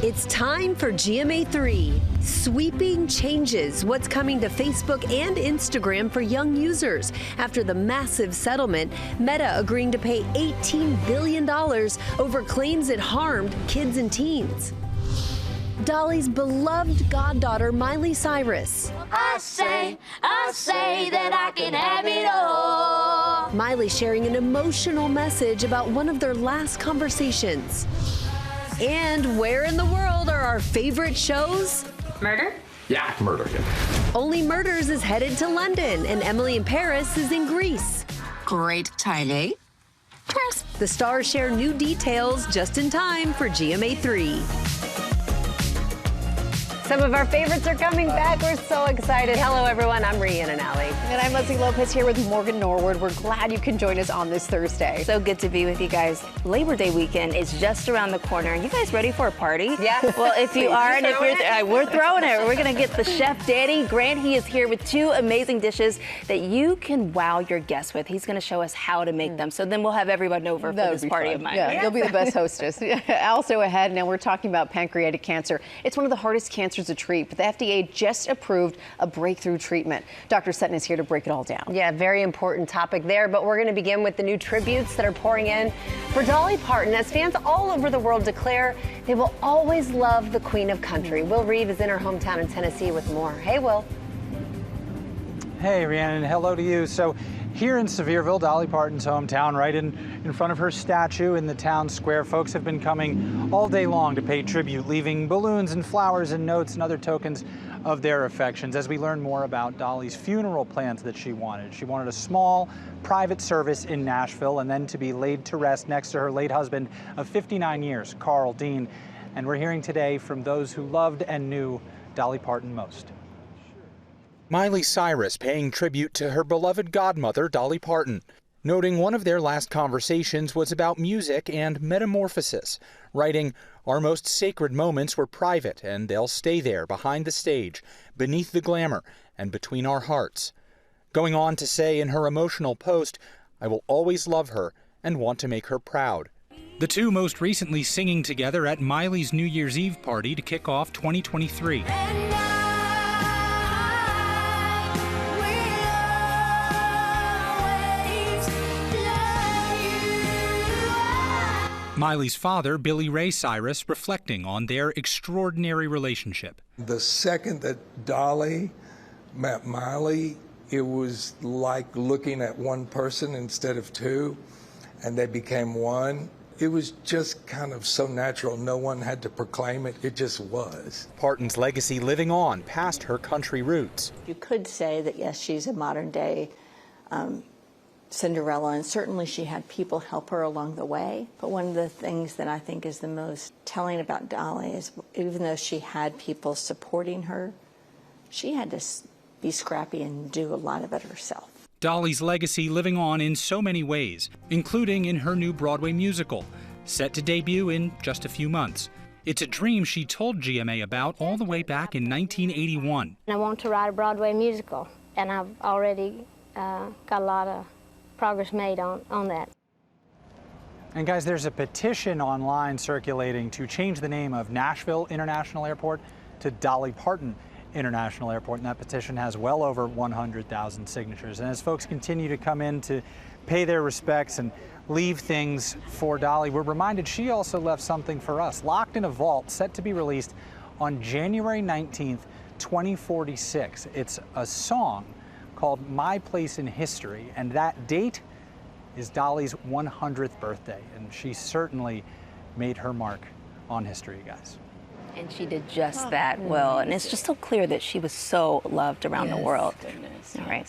It's time for GMA3. Sweeping changes. What's coming to Facebook and Instagram for young users after the massive settlement, Meta agreeing to pay $18 billion over claims it harmed kids and teens. Dolly's beloved goddaughter, Miley Cyrus. I say that I can have it all. Miley sharing an emotional message about one of their last conversations. And where in the world are our favorite shows? Murder? Yeah, murder. Only Murders is headed to London, and Emily in Paris is in Greece. Great timing. Cheers. The stars share new details just in time for GMA3. Some of our favorites are coming back. We're so excited. Hello, everyone. I'm Rhiannon Alley. And I'm Leslie Lopez here with Morgan Norwood. We're glad you can join us on this Thursday. So good to be with you guys. Labor Day weekend is just around the corner. You guys ready for a party? Yeah. Well, if you are, and if you're, we're throwing it. We're going to get the chef, Danny Grant. He is here with two amazing dishes that you can wow your guests with. He's going to show us how to make them. So then we'll have everyone over for this party of mine. Yeah, you'll be the best hostess. Also ahead, now we're talking about pancreatic cancer. It's one of the hardest cancers to treat, but the FDA just approved a breakthrough treatment. Dr. Sutton is here to break it all down. Yeah, very important topic there, but we're going to begin with the new tributes that are pouring in for Dolly Parton as fans all over the world declare they will always love the Queen of Country. Will Reeve is in her hometown in Tennessee with more. Hey, Will. Hey, Rhiannon, hello to you. So here in Sevierville, Dolly Parton's hometown, right in front of her statue in the town square, folks have been coming all day long to pay tribute, leaving balloons and flowers and notes and other tokens of their affections as we learn more about Dolly's funeral plans that she wanted. She wanted a small private service in Nashville and then to be laid to rest next to her late husband of 59 years, Carl Dean. And we're hearing today from those who loved and knew Dolly Parton most. Miley Cyrus paying tribute to her beloved godmother, Dolly Parton, noting one of their last conversations was about music and metamorphosis, writing, "Our most sacred moments were private, and they'll stay there behind the stage, beneath the glamour, and between our hearts." Going on to say in her emotional post, "I will always love her and want to make her proud." The two most recently singing together at Miley's New Year's Eve party to kick off 2023. Miley's father, Billy Ray Cyrus, reflecting on their extraordinary relationship. The second that Dolly met Miley, it was like looking at one person instead of two, and they became one. It was just kind of so natural. No one had to proclaim it. It just was. Parton's legacy living on past her country roots. You could say that, yes, she's a modern day Cinderella, and certainly she had people help her along the way. But one of the things that I think is the most telling about Dolly is even though she had people supporting her, she had to be scrappy and do a lot of it herself. Dolly's legacy living on in so many ways, including in her new Broadway musical, set to debut in just a few months. It's a dream she told GMA about all the way back in 1981. I want to write a Broadway musical, and I've already got a lot of progress made on that. And guys, there's a petition online circulating to change the name of Nashville International Airport to Dolly Parton International Airport, and that petition has well over 100,000 signatures. And as folks continue to come in to pay their respects and leave things for Dolly, we're reminded she also left something for us, locked in a vault, set to be released on January 19th, 2046. It's a song called My Place in History, and that date is Dolly's 100th birthday, and she certainly made her mark on history, guys. And she did just that well, and it's just so clear that she was so loved around the world. Goodness, all right.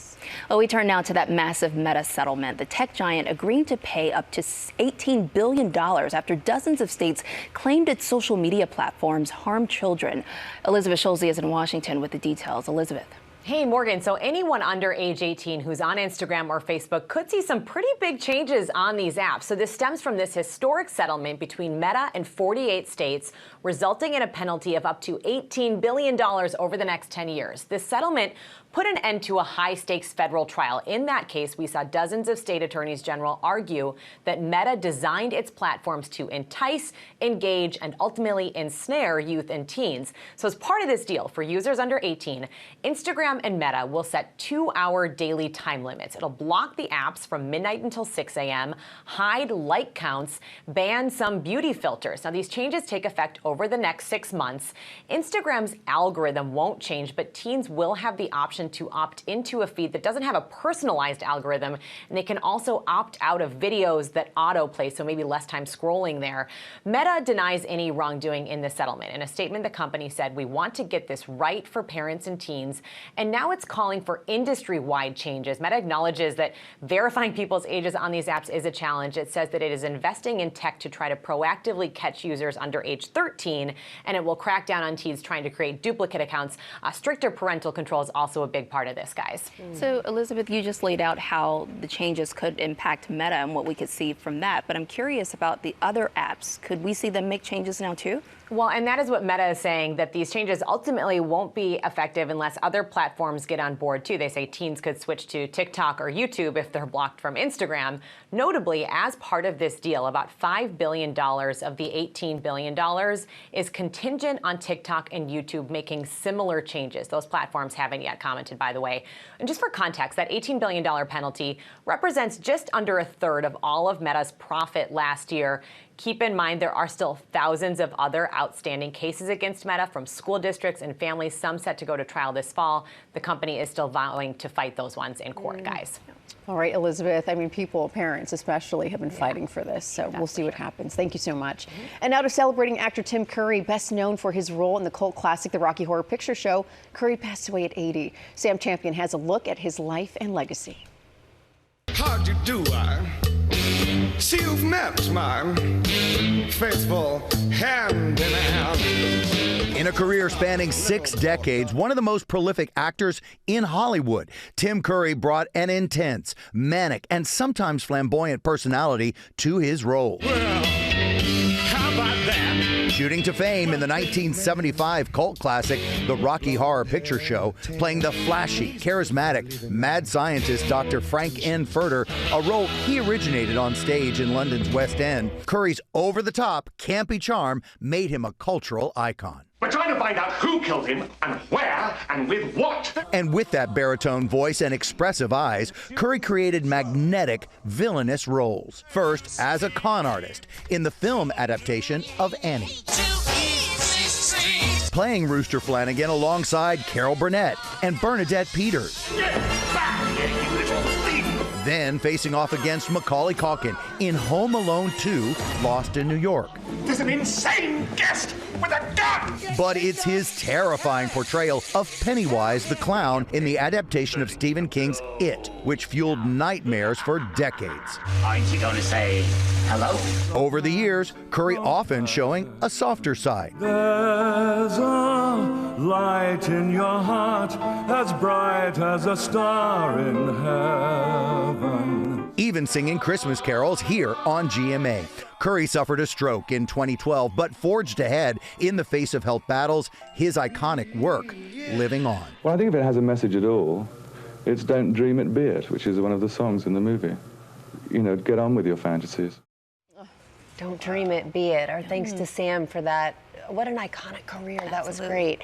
Well, we turn now to that massive Meta settlement. The tech giant agreeing to pay up to $18 billion after dozens of states claimed its social media platforms harm children. Elizabeth Schulze is in Washington with the details. Elizabeth. Hey, Morgan. So anyone under age 18 who's on Instagram or Facebook could see some pretty big changes on these apps. So this stems from this historic settlement between Meta and 48 states, resulting in a penalty of up to $18 billion over the next 10 years. This settlement put an end to a high-stakes federal trial. In that case, we saw dozens of state attorneys general argue that Meta designed its platforms to entice, engage, and ultimately ensnare youth and teens. So as part of this deal, for users under 18, Instagram and Meta will set 2-hour daily time limits. It'll block the apps from midnight until 6 a.m., hide like counts, ban some beauty filters. Now, these changes take effect over the next 6 months. Instagram's algorithm won't change, but teens will have the option to opt into a feed that doesn't have a personalized algorithm, and they can also opt out of videos that autoplay, so maybe less time scrolling there. Meta denies any wrongdoing in the settlement. In a statement, the company said, "We want to get this right for parents and teens," and now it's calling for industry-wide changes. Meta acknowledges that verifying people's ages on these apps is a challenge. It says that it is investing in tech to try to proactively catch users under age 13, and it will crack down on teens trying to create duplicate accounts. Stricter parental control is also a big part of this, guys. So, Elizabeth, you just laid out how the changes could impact Meta and what we could see from that, but I'm curious about the other apps. Could we see them make changes now, too? Well, and that is what Meta is saying, that these changes ultimately won't be effective unless other platforms get on board, too. They say teens could switch to TikTok or YouTube if they're blocked from Instagram. Notably, as part of this deal, about $5 billion of the $18 billion is contingent on TikTok and YouTube making similar changes. Those platforms haven't yet commented, by the way. And just for context, that $18 billion penalty represents just under a third of all of Meta's profit last year. Keep in mind, there are still thousands of other outstanding cases against Meta from school districts and families, some set to go to trial this fall. The company is still vowing to fight those ones in court, guys. All right, Elizabeth. I mean, people, parents especially, have been fighting for this, so we'll see what happens. Thank you so much. And now to celebrating actor Tim Curry, best known for his role in the cult classic The Rocky Horror Picture Show. Curry passed away at 80. Sam Champion has a look at his life and legacy. How'd you do, see you've met my faithful hand in hand. In a career spanning 6 decades, one of the most prolific actors in Hollywood, Tim Curry brought an intense, manic, and sometimes flamboyant personality to his roles. Well, how about that? Shooting to fame in the 1975 cult classic, The Rocky Horror Picture Show, playing the flashy, charismatic, mad scientist Dr. Frank N. Furter, a role he originated on stage in London's West End. Curry's over-the-top, campy charm made him a cultural icon. We're trying to find out who killed him and where and with what. And with that baritone voice and expressive eyes, Curry created magnetic, villainous roles. First, as a con artist in the film adaptation of Annie, playing Rooster Flanagan alongside Carol Burnett and Bernadette Peters. Get back here, you little thief! Then facing off against Macaulay Culkin in Home Alone 2, Lost in New York. There's an insane guest with a gun! But it's his terrifying portrayal of Pennywise the Clown in the adaptation of Stephen King's It, which fueled nightmares for decades. Aren't you going to say hello? Over the years, Curry often showing a softer side. There's a light in your heart as bright as a star in heaven. Even singing Christmas carols here on GMA. Curry suffered a stroke in 2012, but forged ahead in the face of health battles, his iconic work living on. Well, I think if it has a message at all, it's Don't Dream It, Be It, which is one of the songs in the movie. You know, get on with your fantasies. Don't dream it, be it. Our thanks to Sam for that. What an iconic career. That was great.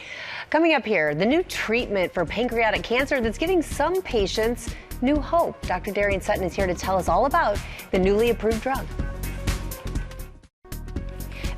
Coming up here, the new treatment for pancreatic cancer that's giving some patients new hope. Dr. Darian Sutton is here to tell us all about the newly approved drug.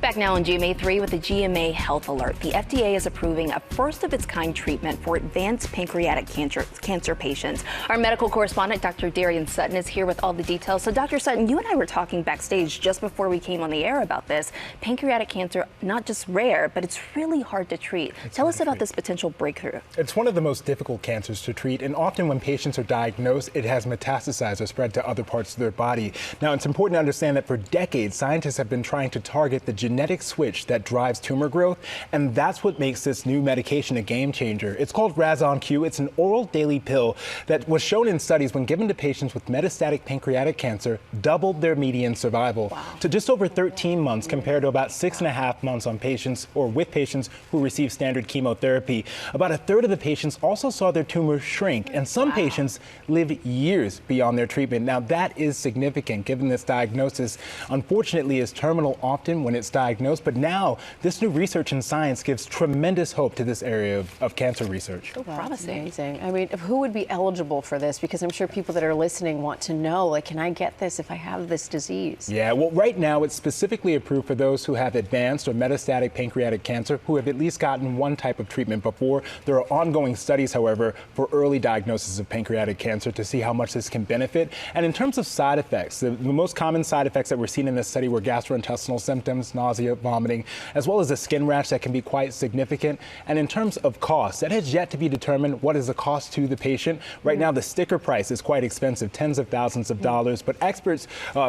Back now on GMA3 with the GMA Health Alert. The FDA is approving a first-of-its-kind treatment for advanced pancreatic cancer patients. Our medical correspondent, Dr. Darian Sutton, is here with all the details. So, Dr. Sutton, you and I were talking backstage just before we came on the air about this. Pancreatic cancer, not just rare, but it's really hard to treat. Tell us about this potential breakthrough. It's one of the most difficult cancers to treat, and often when patients are diagnosed, it has metastasized or spread to other parts of their body. Now, it's important to understand that for decades, scientists have been trying to target the genetic genetic switch that drives tumor growth, and that's what makes this new medication a game changer. It's called Razon-Q. It's an oral daily pill that was shown in studies when given to patients with metastatic pancreatic cancer, doubled their median survival to just over 13 months compared to about 6.5 months on patients or with patients who receive standard chemotherapy. About a third of the patients also saw their tumors shrink, and some patients live years beyond their treatment. Now, that is significant given this diagnosis, unfortunately, is terminal often when it's diagnosed, but now this new research in science gives tremendous hope to this area of cancer research. So promising. Amazing. I mean, who would be eligible for this? Because I'm sure people that are listening want to know, like, can I get this if I have this disease? Yeah, well, right now it's specifically approved for those who have advanced or metastatic pancreatic cancer who have at least gotten one type of treatment before. There are ongoing studies, however, for early diagnosis of pancreatic cancer to see how much this can benefit. And in terms of side effects, the most common side effects that were seen in this study were gastrointestinal symptoms, nausea, vomiting, as well as a skin rash that can be quite significant. And in terms of cost, that has yet to be determined what is the cost to the patient. Right now, the sticker price is quite expensive, tens of thousands of dollars, but experts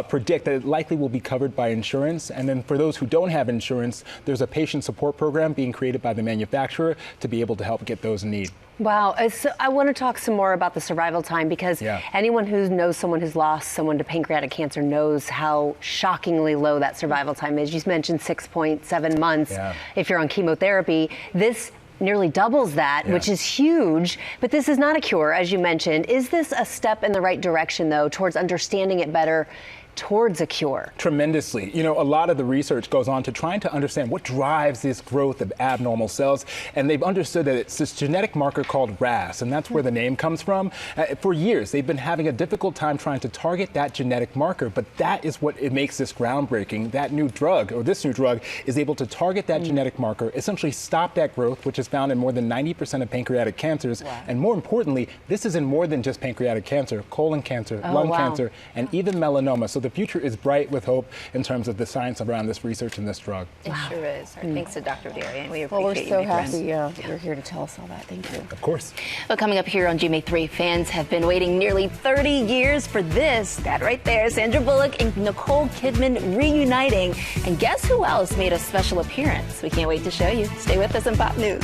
predict that it likely will be covered by insurance. And then for those who don't have insurance, there's a patient support program being created by the manufacturer to be able to help get those in need. Wow. So I want to talk some more about the survival time, because anyone who knows someone who's lost someone to pancreatic cancer knows how shockingly low that survival time is. You mentioned 6.7 months if you're on chemotherapy. This nearly doubles that, which is huge. But this is not a cure, as you mentioned. Is this a step in the right direction, though, towards understanding it better, towards a cure? Tremendously. You know, a lot of the research goes on to trying to understand what drives this growth of abnormal cells, and they've understood that it's this genetic marker called RAS, and that's where the name comes from. For years, they've been having a difficult time trying to target that genetic marker, but that is what it makes this groundbreaking. That new drug, or this new drug, is able to target that genetic marker, essentially stop that growth, which is found in more than 90% of pancreatic cancers. And more importantly, this is in more than just pancreatic cancer, colon cancer, lung cancer, and even melanoma. So the future is bright with hope in terms of the science around this research and this drug. It sure is. Our thanks to Dr. Darian. We Well, we're appreciate so you, my happy friend. that you're here to tell us all that. Thank you. Of course. Well, coming up here on GMA3, fans have been waiting nearly 30 years for this. That right there, Sandra Bullock and Nicole Kidman reuniting. And guess who else made a special appearance? We can't wait to show you. Stay with us in Pop News.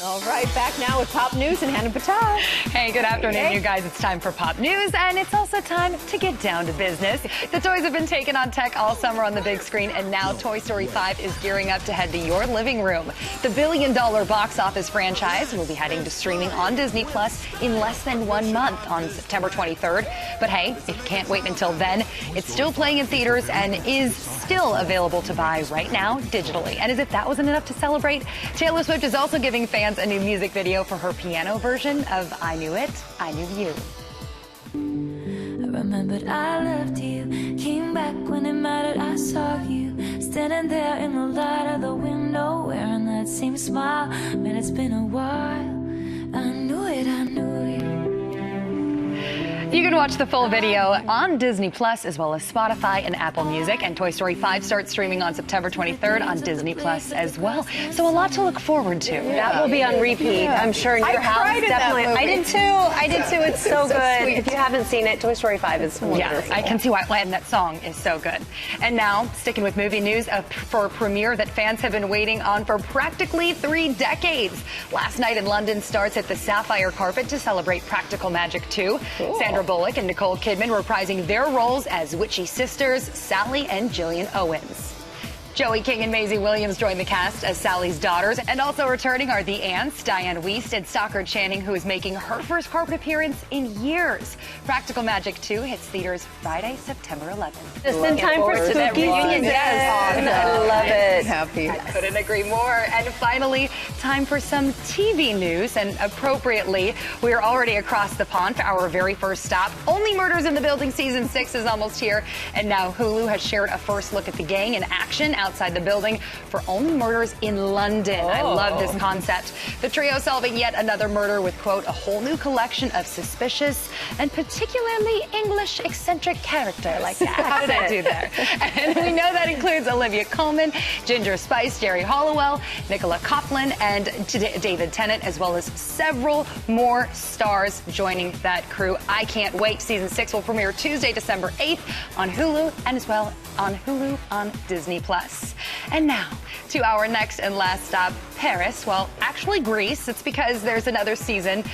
All right, back now with Pop News and Hannah Patel. Hey, good afternoon, you guys. It's time for Pop News, and it's also time to get down to business. The toys have been taken on tech all summer on the big screen, and now Toy Story 5 is gearing up to head to your living room. The billion-dollar box office franchise will be heading to streaming on Disney Plus in less than 1 month on September 23rd. But hey, if you can't wait until then, it's still playing in theaters and is still available to buy right now digitally. And as if that wasn't enough to celebrate, Taylor Swift is also giving fans a new music video for her piano version of I Knew It, I Knew You. I remembered I loved you, came back when it mattered. I saw you standing there in the light of the window, wearing that same smile. Man, it's been a while. I knew it, I knew you. You can watch the full video on Disney Plus as well as Spotify and Apple Music. And Toy Story 5 starts streaming on September 23rd on Disney Plus as well. So a lot to look forward to. That will be on repeat, I'm sure, in your house. Definitely. I did too. I did too. It's so good. Sweet. If you haven't seen it, Toy Story 5 is wonderful. Yes, I can see why, and that song is so good. And now, sticking with movie news, for a premiere that fans have been waiting on for practically 3 decades. Last night in London, stars hit the sapphire carpet to celebrate Practical Magic 2. Cool. Sandra Bullock and Nicole Kidman reprising their roles as witchy sisters, Sally and Jillian Owens. Joey King and Maisie Williams join the cast as Sally's daughters. And also returning are the aunts, Diane Wiest and Stockard Channing, who is making her first carpet appearance in years. Practical Magic 2 hits theaters Friday, September 11th. Just in time for spooky season. Yes. Awesome. I love it. Happy. I couldn't agree more. And finally, time for some TV news. And appropriately, we are already across the pond for our very first stop. Only Murders in the Building Season 6 is almost here. And now Hulu has shared a first look at the gang in action outside the building for Only Murders in London. I love this concept. The trio solving yet another murder with, quote, a whole new collection of suspicious and particularly English eccentric characters. Like that. How did I do there? And we know that includes Olivia Colman, Ginger Spice, Jerry Halliwell, Nicola Coughlan, and and David Tennant, as well as several more stars joining that crew. I can't wait. Season 6 will premiere Tuesday, December 8th on Hulu, and as well on Hulu on Disney+. And now to our next and last stop, Paris. Well, actually Greece. It's because there's another season.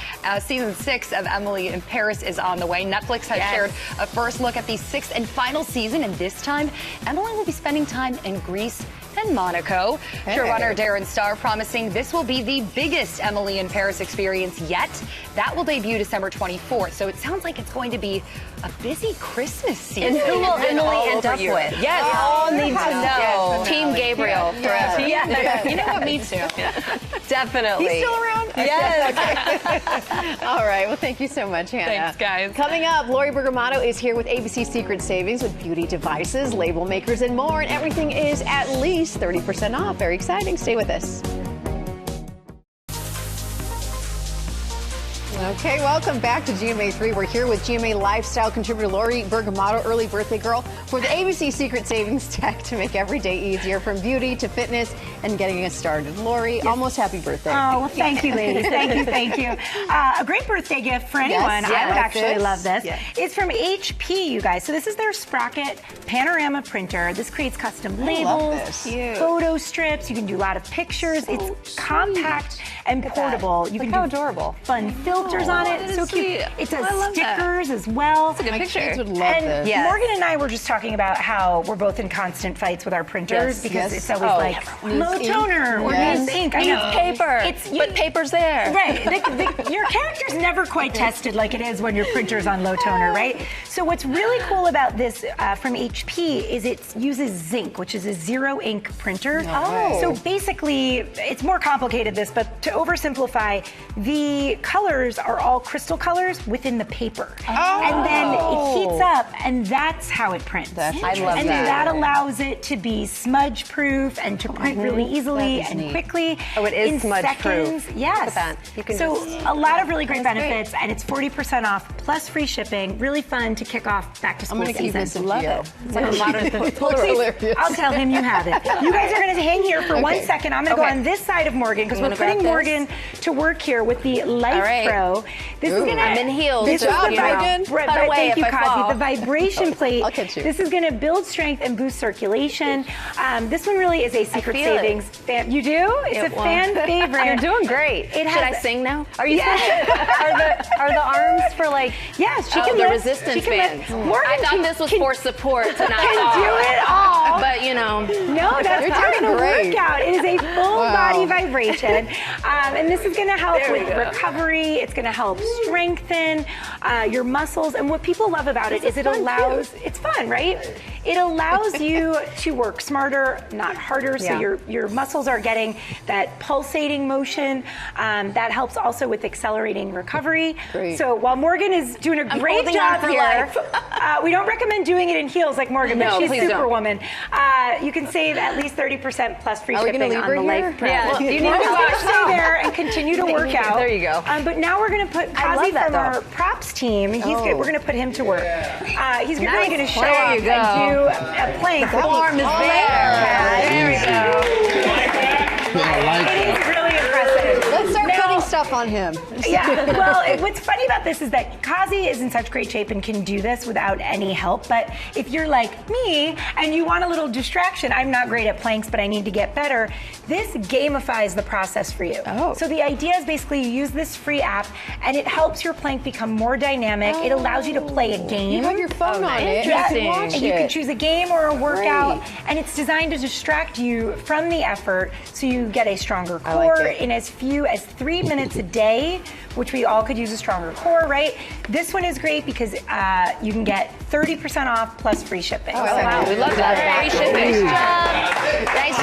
Season 6 of Emily in Paris is on the way. Netflix has shared a first look at the 6th and final season, and this time Emily will be spending time in Greece and Monaco. Showrunner Darren Star promising this will be the biggest Emily in Paris experience yet. That will debut December 24th. So it sounds like it's going to be a busy Christmas season. And who will Emily end up with? Yes. We all need to know. Yes. Team Gabriel forever. Yeah. You know what? Me too. Definitely. He's still around? Yes. All right. Well, thank you so much, Hannah. Thanks, guys. Coming up, Lori Bergamato is here with ABC Secret Savings with beauty devices, label makers, and more. And everything is at least 30% off. Very exciting. Stay with us. Okay, welcome back to GMA3. We're here with GMA lifestyle contributor Lori Bergamato, early birthday girl, for the ABC Secret Savings tech to make every day easier, from beauty to fitness and getting us started. Lori, almost happy birthday. Oh, well, thank you, ladies. Thank you. A great birthday gift for anyone. I would actually love this. It's from HP, you guys. So this is their Sprocket panorama printer. This creates custom labels, photo strips. You can do a lot of pictures. It's compact and portable. You can do adorable. Fun filters on it. So cute. It does stickers as well. It's a good picture. Kids would love this. Morgan and I were just talking about how we're both in constant fights with our printers because it's always like low toner or use ink. I know. Paper. But paper's there. Right. Your character's never quite tested like it is when your printer's on low toner, right? So what's really cool about this from HP is it uses zinc, which is a zero ink printer. So basically, it's more complicated this, but to oversimplify, the colors are all crystal colors within the paper. And then it heats up, and that's how it prints. I love and that. that allows it to be smudge proof and to print really easily and quickly. Oh, it is smudge proof. Yes. Look at that. You can so a lot of really great benefits, and it's 40% off plus free shipping. Really fun to kick off back to school season. Keep this in Love you. it. It's like a modern I'll tell him you have it. You guys are going to hang here for 1 second. I'm going to go on this side of Morgan because we're putting Morgan to work here with the Life Pro. This is going to. I'm in heels. This is the Thank you, Kazi. The vibration plate. I'll catch you. This is going to build strength and boost circulation. This one really is a secret savings. You do? It's a fan favorite. You're doing great. Should I sing now? Are you are the arms for like? Yes, she can the lift. resistance bands. I thought this was for support tonight. Can do it all. But you know. No, that's part of the workout. It is a full body vibration. And this is going to help with recovery. It's going to help strengthen your muscles. And what people love about it is it allows, it's fun, right? It allows you to work smarter, not harder. So your muscles are getting that pulsating motion. That helps also with accelerating recovery. So while Morgan is doing a great job here, we don't recommend doing it in heels like Morgan, but she's Superwoman. You can save at least 30% plus free shipping on the Life Pro. Yeah, you need to stay there and continue to work out. There you go. But now we're going to put Kazi from our props team. He's good. We're going to put him to work. He's really going to show off and do a plank. The arm is there. There we go. It is really impressive. Let's start putting stuff on him. Well, what's funny about this is that Kazi is in such great shape and can do this without any help. But if you're like me and you want a little distraction, I'm not great at planks, but I need to get better. This gamifies the process for you. So the idea is basically you use this free app and it helps your plank become more dynamic. It allows you to play a game. You have your phone on it. And you can choose a game or a workout. And it's designed to distract you from the effort so you get a stronger core in as few as 3 minutes a day, which we all could use a stronger core, right? This one is great because you can get 30% off plus free shipping. We love that. Free shipping. Nice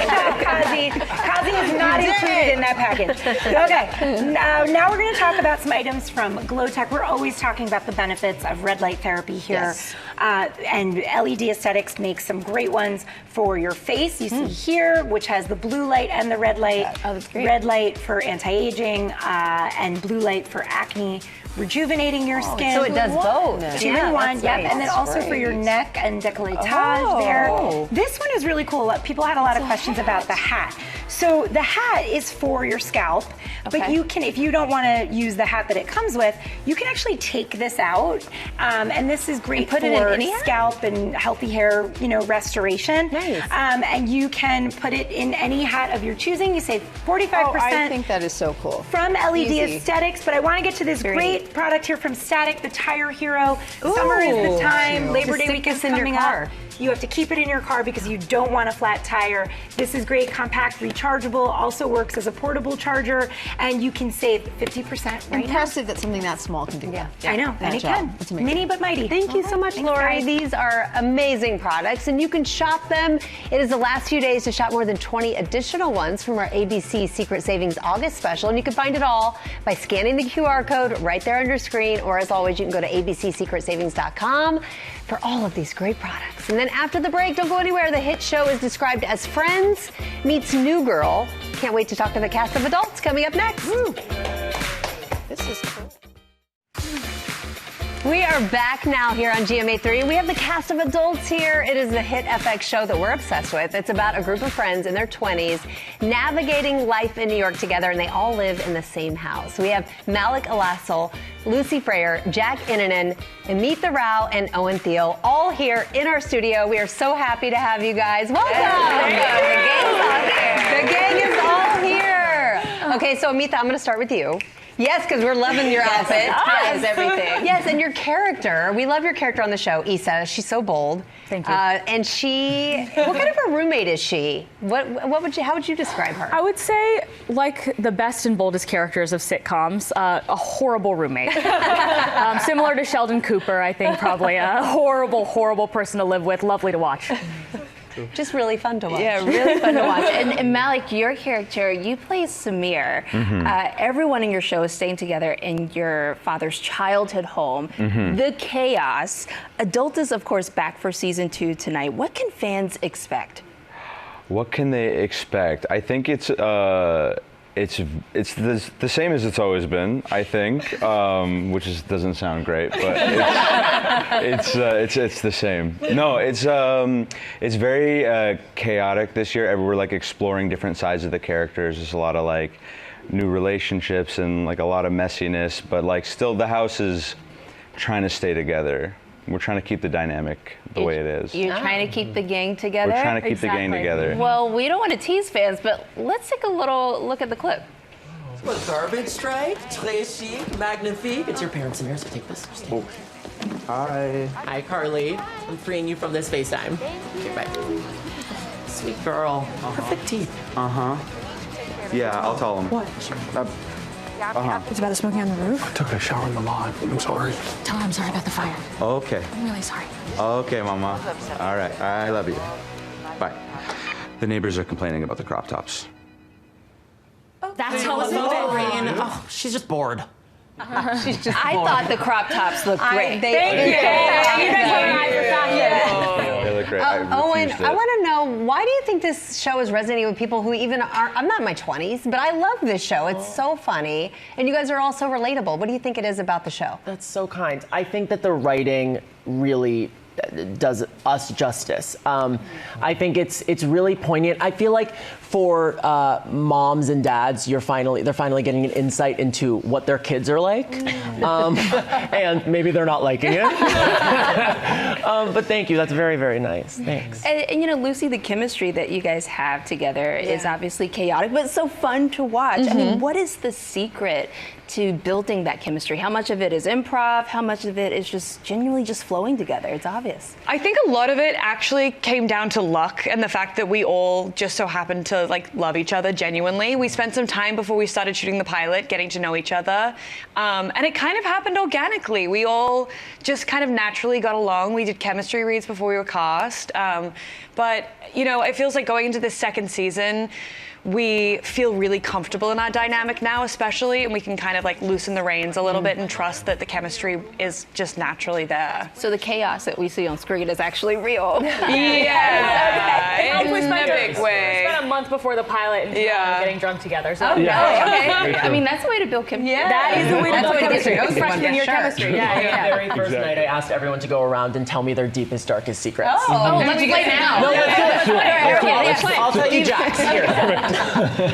job, Kazi. Kazi is not included in that package. Okay, now we're going to talk about some items from GlowTech. We're always talking about the benefits of red light therapy here. And LED Aesthetics makes some great ones for your face. You see here, which has the blue light and the red light. Red light for anti-aging and blue light for acne, rejuvenating your skin. So it does both. 2 in 1, and then also for your neck and décolletage there. This one is really cool. People had a lot of questions about the hat. So the hat is for your scalp, but you can, if you don't want to use the hat that it comes with, you can actually take this out, and this is great for scalp and healthy hair, restoration. Nice. And you can put it in any hat of your choosing. You save 45%. Oh, I think that is so cool. From LED Aesthetics, but I want to get to this great product here from Static, the Tire Hero. Ooh, Summer is the time. cute. Labor To Day stick weekend's this in your coming car. up. You have to keep it in your car because you don't want a flat tire. This is great, compact, rechargeable, also works as a portable charger, and you can save 50% right Impressive that something that small can do that. I know, and it can. It's amazing. Mini but mighty. Thank you so much, Lori. These are amazing products, and you can shop them. It is the last few days to shop more than 20 additional ones from our ABC Secret Savings August special, and you can find it all by scanning the QR code right there on your screen, or as always, you can go to abcsecretsavings.com for all of these great products. And then after the break, don't go anywhere. The hit show is described as Friends meets New Girl. Can't wait to talk to the cast of adults coming up next. Woo. This is cool. We are back now here on GMA3. We have the cast of adults here. It is the hit FX show that we're obsessed with. It's about a group of friends in their 20s navigating life in New York together, and they all live in the same house. We have Malik Alassal, Lucy Freyer, Jack Innanen, Amitha Rao, and Owen Thiel all here in our studio. We are so happy to have you guys. Welcome. The gang is all here. Okay, so Amitha, I'm going to start with you. Yes, because we're loving your outfit. Ties, everything. Yes, and your character. We love your character on the show, Issa. She's so bold. Thank you. And she, what kind of a roommate is she? How would you describe her? I would say, like the best and boldest characters of sitcoms, a horrible roommate. Similar to Sheldon Cooper, I think, probably a horrible, horrible person to live with. Lovely to watch. Just really fun to watch. Yeah, really fun to watch. And Malik, your character, you play Samir. Everyone in your show is staying together in your father's childhood home. The chaos. Adult is, of course, back for season 2 tonight. What can fans expect? What can they expect? I think it's the same as it's always been, I think, which doesn't sound great, but it's the same. No, it's very chaotic this year. We're like exploring different sides of the characters. There's a lot of like new relationships and like a lot of messiness, but like still the house is trying to stay together. We're trying to keep the dynamic the way it is. You're trying to keep the gang together? We're trying to keep the gang together. Well, we don't want to tease fans, but let's take a little look at the clip. What, garbage stripe? Très chic, magnifique. It's your parents in here, so take this. Oh. Hi. Hi, Carly. I'm freeing you from this FaceTime. Okay, bye. Sweet girl. Perfect teeth. Yeah, I'll tell him. What? It's about the smoking on the roof. I took a shower in the lawn. I'm sorry. Tell her I'm sorry about the fire. Okay. I'm really sorry. Okay, Mama. All right. I love you. Bye. The neighbors are complaining about the crop tops. That's homophobic. Oh, she's just bored. She's just I bored. thought the crop tops looked great. Thank you. You guys were right for fashion. They look great. Owen, I want to know, why do you think this show is resonating with people who even are, I'm not in my 20s, but I love this show. It's so funny. And you guys are all so relatable. What do you think it is about the show? That's so kind. I think that the writing really does us justice. I think it's really poignant. I feel like for moms and dads, they're finally getting an insight into what their kids are like, and maybe they're not liking it. But thank you. That's very, very nice. Thanks. And you know, Lucy, the chemistry that you guys have together is obviously chaotic, but it's so fun to watch. I mean, what is the secret to building that chemistry? How much of it is improv? How much of it is just genuinely just flowing together? It's obvious. I think a lot of it actually came down to luck and the fact that we all just so happened to like love each other genuinely. We spent some time before we started shooting the pilot getting to know each other, and it kind of happened organically. We all just kind of naturally got along. We did chemistry reads before we were cast, but you know, it feels like going into this second season, we feel really comfortable in our dynamic now, especially, and we can kind of like loosen the reins a little bit and trust that the chemistry is just naturally there. So the chaos that we see on screen is actually real. Yeah, in a big way. Spent a month month before the pilot and getting drunk together. So Okay. I mean, that's a way to build chemistry. Yeah, that is a way to build chemistry. Freshman year chemistry. The very first night, I asked everyone to go around and tell me their deepest, darkest secrets. Let's play now. No, let's do it. I'll tell you Jack's. Here.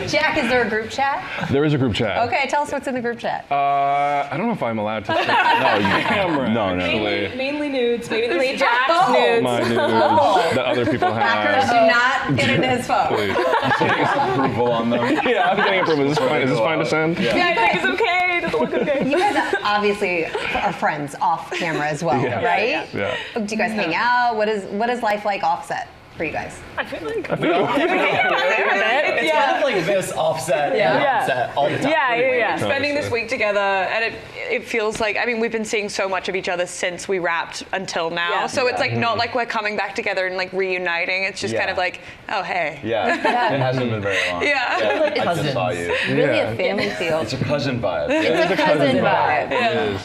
Jack, is there a group chat? There is a group chat. Okay, tell us what's in the group chat. I don't know if I'm allowed to say that. No, Mainly nudes. Maybe Jack's nudes. My nudes that other people have. Hackers do not get into his phone. Please. I'm getting approval on them. Yeah, I'm getting approval. Is this fine to send? Yeah, I think it's okay. It doesn't look okay. You guys obviously are friends off camera as well, right? Yeah. Do you guys hang out? What is life like offset for you guys? I feel like it's kind of like this offset and offset all the time. Yeah. Spending this week together, and it feels like, I mean, we've been seeing so much of each other since we wrapped until now. So it's like not like we're coming back together and like reuniting. It's just kind of like, oh, hey. Yeah. It hasn't been very long. Yeah. I just saw you. Really a family feel. It's a cousin vibe. It's a cousin vibe. It is.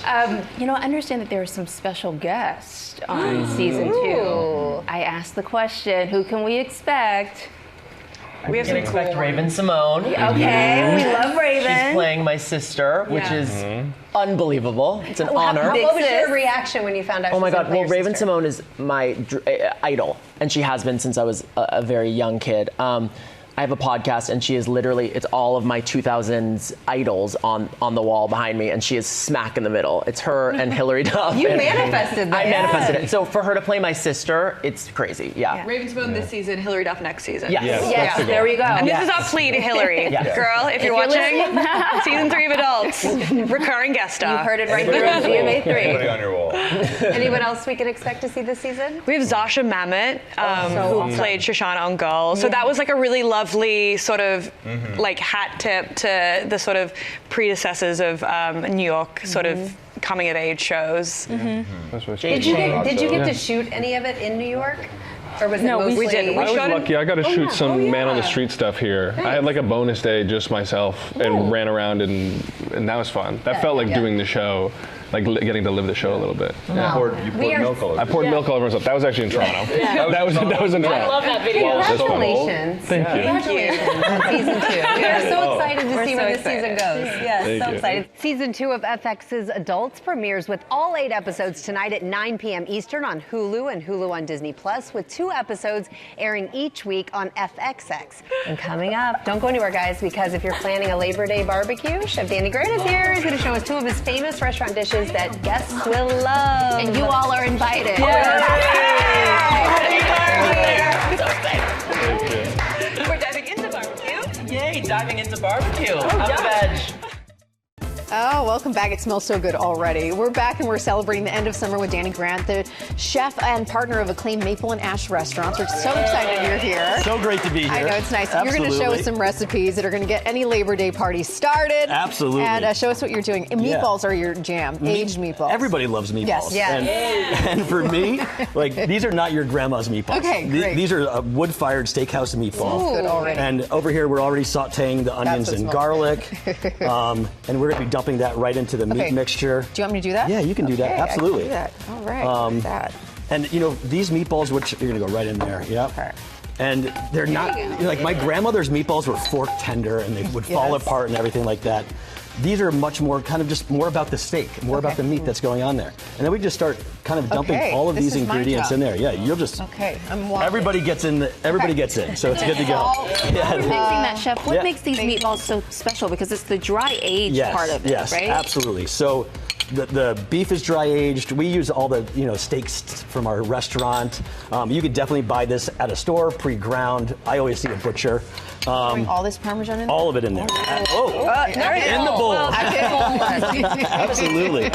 You know, I understand that there are some special guests on season 2. I asked the question, who can we expect? We can expect Raven Simone. Okay, we love Raven. She's playing my sister, which is unbelievable. It's an honor. What was your reaction when you found out? Oh my she was God! gonna play Well, your Raven sister? Simone is my idol, and she has been since I was a very young kid. I have a podcast, and she is literally, it's all of my 2000s idols on the wall behind me, and she is smack in the middle. It's her and Hilary Duff. You manifested that. I manifested it. So for her to play my sister, it's crazy. Yeah. Raven Simone this season, Hilary Duff next season. Yes. There we go. And this is our plea to Hillary. Yes. Girl, if you're watching, season 3 of Adults, recurring guest star. You heard it right here on GMA3. Everybody on your wall. Anyone else we can expect to see this season? We have Zasha Mamet, who played Shoshana on Girl. So that was like a really lovely sort of like hat tip to the sort of predecessors of New York sort of coming of age shows. Did you get to shoot any of it in New York? Or was it mostly? We did. I was lucky. I got to shoot some man on the street stuff here. Nice. I had like a bonus day just myself and ran around and that was fun. That felt like doing the show. Like getting to live the show a little bit. You poured milk all over. I poured milk all over myself. That was actually in Toronto. That was in Toronto. I love that video. Congratulations. Thank you. Congratulations on season 2. We are so excited to see where this season goes. Yes, Thank so you. excited. Season 2 of FX's Adults premieres with all 8 episodes tonight at 9 p.m. Eastern on Hulu and Hulu on Disney Plus, with 2 episodes airing each week on FXX. And coming up, don't go anywhere, guys, because if you're planning a Labor Day barbecue, Chef Danny Grant is here. He's going to show us 2 of his famous restaurant dishes that guests will love. And you all are invited. We're diving into barbecue. Yay, diving into barbecue. I'm a veg. Oh, welcome back. It smells so good already. We're back and we're celebrating the end of summer with Danny Grant, the chef and partner of acclaimed Maple and Ash restaurants. We're so excited you're here. So great to be here. I know, it's nice. Absolutely. You're going to show us some recipes that are going to get any Labor Day party started. Absolutely. And show us what you're doing. And meatballs are your jam, aged meatballs. Everybody loves meatballs. Yes. And for me, like, these are not your grandma's meatballs. Okay, great. These are wood-fired steakhouse meatballs. Good already. And over here, we're already sauteing the onions and garlic. And we're going to be dumping that right into the meat mixture. Do you want me to do that? Yeah, you can do that. Okay, I can Absolutely. do that. All right. Look at that. And you know, these meatballs, which you're gonna go right in there. Yep. Okay. And they're not, you know, like my grandmother's meatballs were fork tender and they would fall apart and everything like that. These are much more kind of just more about the steak, more about the meat that's going on there. And then we just start kind of dumping all of these ingredients in there. Yeah, you'll just everybody gets in. Everybody gets in, so it's good to go. Amazing that, Chef. What makes these meatballs so special? Because it's the dry aged part of it, right? Yes, absolutely. So the beef is dry aged. We use all the steaks from our restaurant. You could definitely buy this at a store pre-ground. I always see a butcher. Bring all this Parmesan in there? All of it in there. In the bowl. Absolutely.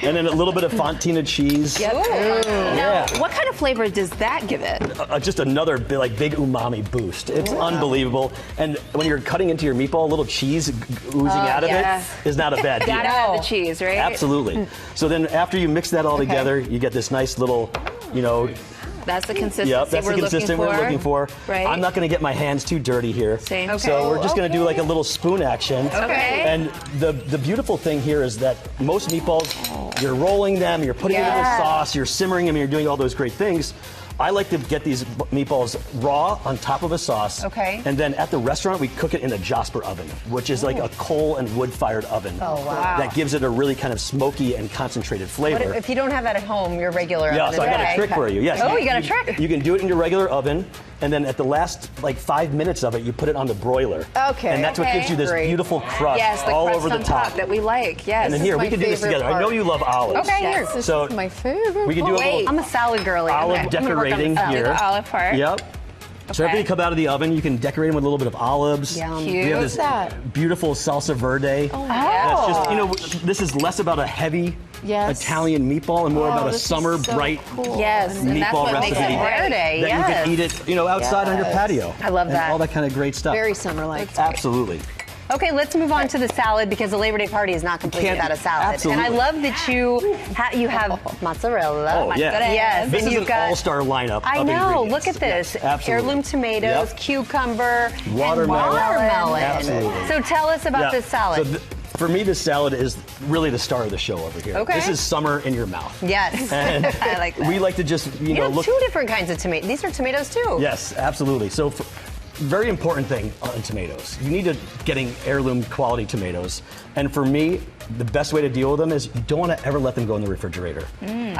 And then a little bit of Fontina cheese. Now, what kind of flavor does that give it? Just another big umami boost. It's unbelievable. And when you're cutting into your meatball, a little cheese oozing out of it is not a bad deal. Gotta have the cheese, right? Absolutely. So then after you mix that all together, you get this nice little, That's the consistency Yep, that's the consistency we're looking for. Right. I'm not going to get my hands too dirty here. Same. Okay. So we're just going to do like a little spoon action. Okay. And the beautiful thing here is that most meatballs, you're rolling them, you're putting them in the sauce, you're simmering them, you're doing all those great things. I like to get these meatballs raw on top of a sauce. Okay. And then at the restaurant, we cook it in a Jasper oven, which is like a coal and wood-fired oven. Oh, wow. That gives it a really kind of smoky and concentrated flavor. What if you don't have that at home, your regular oven? Yeah, so I got a trick for you. Yes. Oh, you got a trick? You can do it in your regular oven, and then at the last like 5 minutes of it, you put it on the broiler. Okay. And that's what gives you this beautiful crust Yes, the all crust over the on top. that we like. Yes. And then here, we can do this together. I know you love olives. Okay, here. This So is my favorite. we can do a little I'm a salad girly. olive Okay. I'm gonna work on decorating the salad. here. Do the olive part. Yep. So after you come out of the oven, you can decorate them with a little bit of olives. Yum. We have this What's that? beautiful salsa verde. Oh. That's just, you know, this is less about a heavy Yes. Italian meatball and more about a this is summer so bright cool. Yes, and that's meatball what makes recipe it Verde, that you yes. can eat it, you know, outside on your Yes. patio. I love and that. all that kind of great stuff. Very summer-like. Absolutely. Okay, let's move on to the salad because the Labor Day party is not complete Can't- without a salad. absolutely. And I love that you have mozzarella. Oh, yeah. Yes, This and is you've an got all-star lineup I of know. ingredients. Look at this. Yes, absolutely. Heirloom tomatoes, Yep. cucumber, Watermelon. and watermelon. Absolutely. So tell us about Yeah. this salad. So for me, this salad is really the star of the show over here. Okay. This is summer in your mouth. Yes. And I like that. we like to just, you know, look. two different kinds of tomatoes. These are tomatoes too. Yes, absolutely. So, very important thing on tomatoes. You need to getting heirloom quality tomatoes. And for me, the best way to deal with them is you don't want to ever let them go in the refrigerator.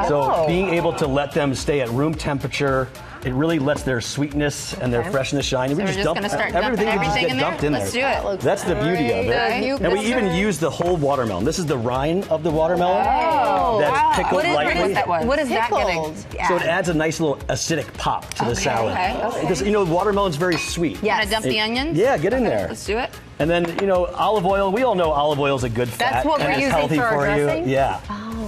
So Oh. being able to let them stay at room temperature, it really lets their sweetness and their freshness shine. So we're just gonna start dumping everything in there? dumped in Let's there. do it. That's the beauty of it. Great. And we even use the whole watermelon. This is the rind of the watermelon. Oh, that's wow. pickled lightly. What is that going Pickled. to add? So it adds a nice little acidic pop to the salad. Okay. Because, you know, watermelon's very sweet. Yes. Wanna dump the onions? Yeah, get in there. Let's do it. And then, you know, olive oil, we all know olive oil is a good fat. That's what and we're it's using healthy for our for you. dressing? Yeah.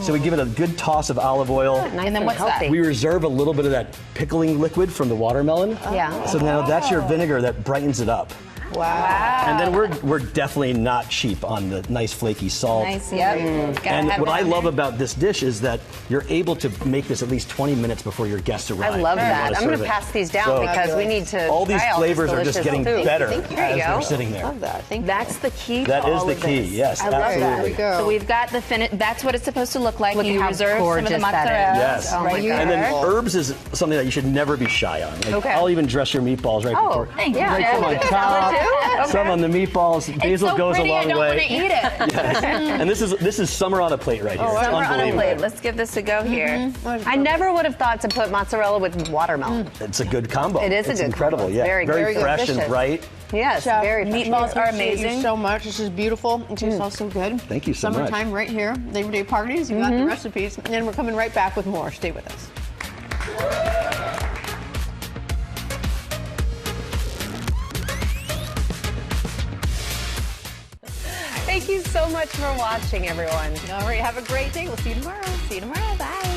So we give it a good toss of olive oil. Nice And then what's that? healthy. We reserve a little bit of that pickling liquid from the watermelon. Yeah. So now that's your vinegar that brightens it up. Wow. And then we're definitely not cheap on the nice flaky salt. Nice. Yep. Gotta And have what that I in love there. about this dish is that you're able to make this at least 20 minutes before your guests arrive. I love when you that. wanna I'm going serve to it. pass these down So because we need to all these try flavors this are just delicious getting food. better There as you go. they're sitting there. Love that. Thank you. That's the key to That is all the of key. this. Yes, I love absolutely. that. There we go. So we've got the that's what it's supposed to look like. Look You how reserve some of the gorgeous that mozzarella. is. Yes. Oh my right God. And then here. herbs is something that you should never be shy on. Like, Okay. I'll even dress your meatballs right Oh, before. thank you. Right Yeah. some on top, Okay. some on the meatballs. Basil so goes pretty, a long I don't way. want to eat it. Yes. And this is summer on a plate right here. It's Summer on a unbelievable. plate. Let's give this a go here. I never would have thought to put mozzarella with watermelon. It's a good combo. It is a it's good incredible. combo. Yeah, Very good. Very fresh and delicious. bright. Yes, Chef, very Meatballs are Appreciate you amazing. so much. This is beautiful. It tastes all so good. Thank you so much. Summertime right here. Labor Day parties. You got the recipes. And we're coming right back with more. Stay with us. Thank you so much for watching, everyone. All right. Have a great day. We'll see you tomorrow. See you tomorrow. Bye.